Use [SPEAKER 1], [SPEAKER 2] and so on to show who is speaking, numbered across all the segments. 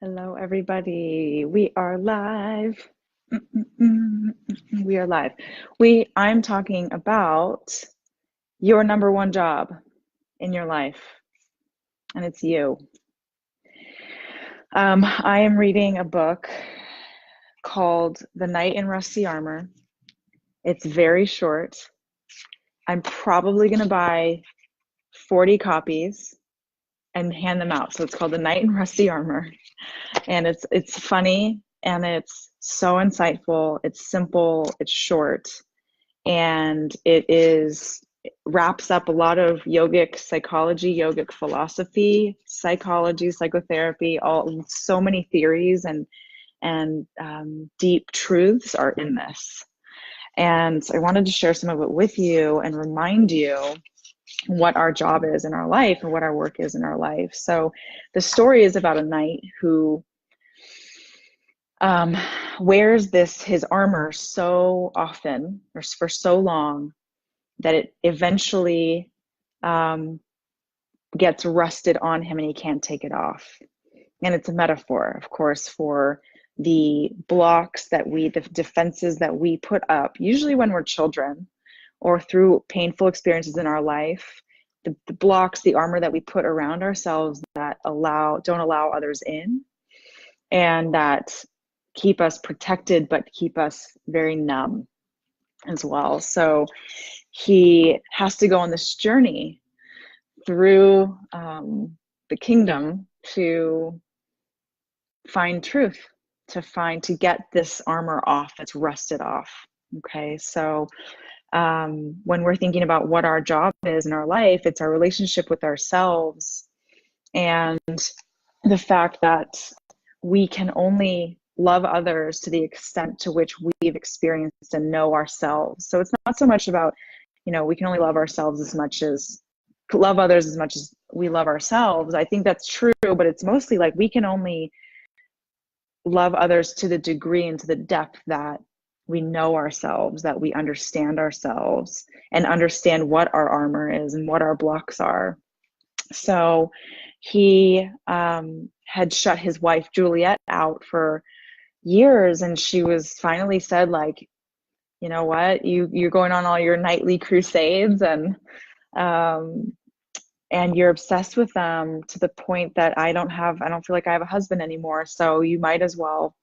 [SPEAKER 1] Hello, everybody. We are live. We are live. I'm talking about your number one job in your life, and it's you. I am reading a book called The Knight in Rusty Armor. It's very short. I'm probably going to buy 40 copies and hand them out. So it's called The Knight in Rusty Armor. And it's funny and it's so insightful. It's simple, it's short, and it wraps up a lot of yogic psychology, yogic philosophy, psychology, psychotherapy, all so many theories and deep truths are in this. And I wanted to share some of it with you and remind you what our job is in our life and what our work is in our life. So the story is about a knight who wears his armor so often or for so long that it eventually gets rusted on him and he can't take it off. And it's a metaphor, of course, for the blocks the defenses that we put up, usually when we're children or through painful experiences in our life, the blocks, the armor that we put around ourselves that don't allow others in, and that keep us protected but keep us very numb as well. So he has to go on this journey through the kingdom to find truth, to get this armor off that's rusted off. Okay, so when we're thinking about what our job is in our life, it's our relationship with ourselves and the fact that we can only love others to the extent to which we've experienced and know ourselves. So it's not so much about, we can only love ourselves love others as much as we love ourselves. I think that's true, but it's mostly like we can only love others to the degree and to the depth that we know ourselves, that we understand ourselves and understand what our armor is and what our blocks are. So he had shut his wife Juliet out for years, and she was finally said, like, you know what, you're going on all your nightly crusades and you're obsessed with them to the point that I don't feel like I have a husband anymore. So you might as well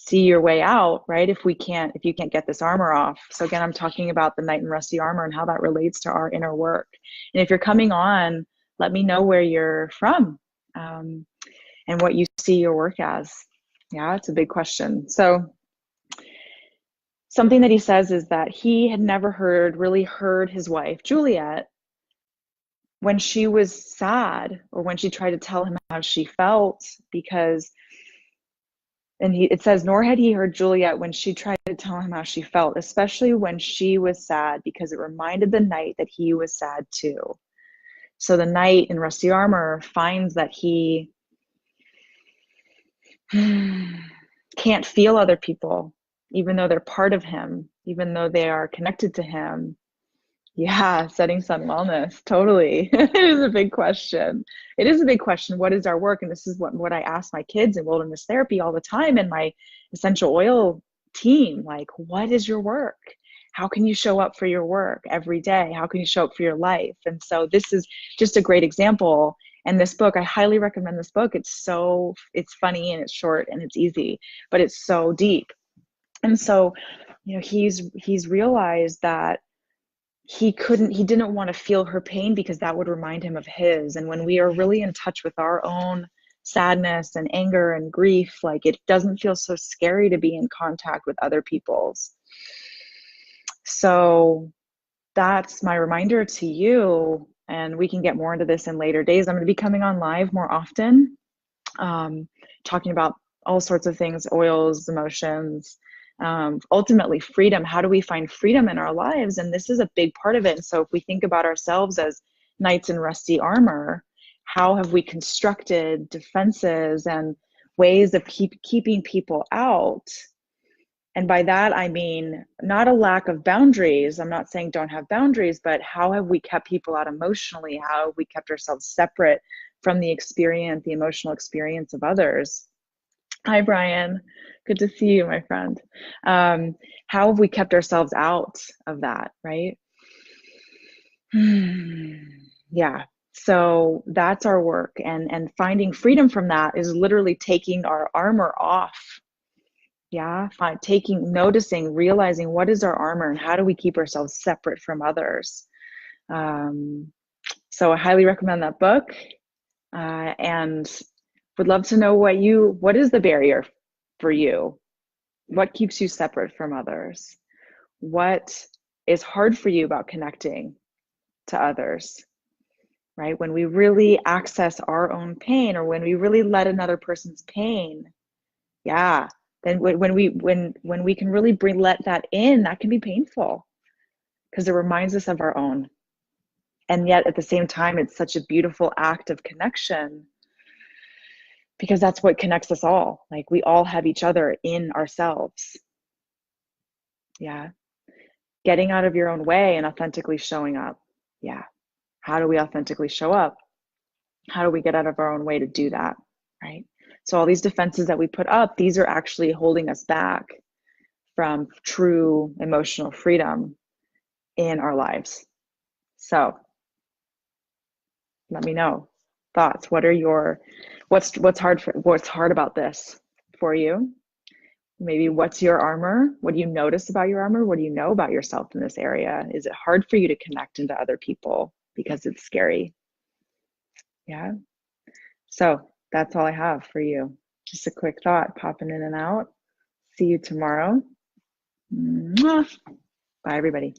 [SPEAKER 1] see your way out, right? If you can't get this armor off. So again, I'm talking about the knight in rusty armor and how that relates to our inner work. And if you're coming on, let me know where you're from and what you see your work as. Yeah, it's a big question. So something that he says is that he had never really heard his wife, Juliet, when she was sad or when she tried to tell him how she felt, it says, nor had he heard Juliet when she tried to tell him how she felt, especially when she was sad, because it reminded the knight that he was sad too. So the knight in rusty armor finds that he can't feel other people, even though they're part of him, even though they are connected to him. Yeah, setting sun wellness, totally. It is a big question. It is a big question. What is our work? And this is what I ask my kids in wilderness therapy all the time and my essential oil team. Like, what is your work? How can you show up for your work every day? How can you show up for your life? And so this is just a great example. And this book, I highly recommend this book. It's funny and it's short and it's easy, but it's so deep. And so, he's realized that he didn't want to feel her pain because that would remind him of his. And when we are really in touch with our own sadness and anger and grief, like, it doesn't feel so scary to be in contact with other people's. So that's my reminder to you. And we can get more into this in later days. I'm going to be coming on live more often, talking about all sorts of things, oils, emotions, ultimately freedom. How do we find freedom in our lives? And this is a big part of it. And so if we think about ourselves as knights in rusty armor, how have we constructed defenses and ways of keeping people out? And by that, I mean, not a lack of boundaries. I'm not saying don't have boundaries, but how have we kept people out emotionally? How have we kept ourselves separate from the emotional experience of others? Hi, Brian. Good to see you, my friend. Um, how have we kept ourselves out of that, right? Yeah. So that's our work, and finding freedom from that is literally taking our armor off. Yeah, taking, noticing, realizing what is our armor and how do we keep ourselves separate from others. Um, so I highly recommend that book, and would love to know what is the barrier for you? What keeps you separate from others? What is hard for you about connecting to others, right? When we really access our own pain, or when we really let another person's pain, yeah, then when we can really let that in, that can be painful because it reminds us of our own. And yet at the same time, it's such a beautiful act of connection because that's what connects us all. Like we all have each other in ourselves. Yeah. Getting out of your own way and authentically showing up. Yeah. How do we authentically show up? How do we get out of our own way to do that? Right. So all these defenses that we put up, these are actually holding us back from true emotional freedom in our lives. So let me know thoughts. What are your what's hard about this for you? Maybe what's your armor? What do you notice about your armor? What do you know about yourself in this area? Is it hard for you to connect into other people because it's scary? Yeah. So that's all I have for you. Just a quick thought popping in and out. See you tomorrow. Mwah. Bye, everybody.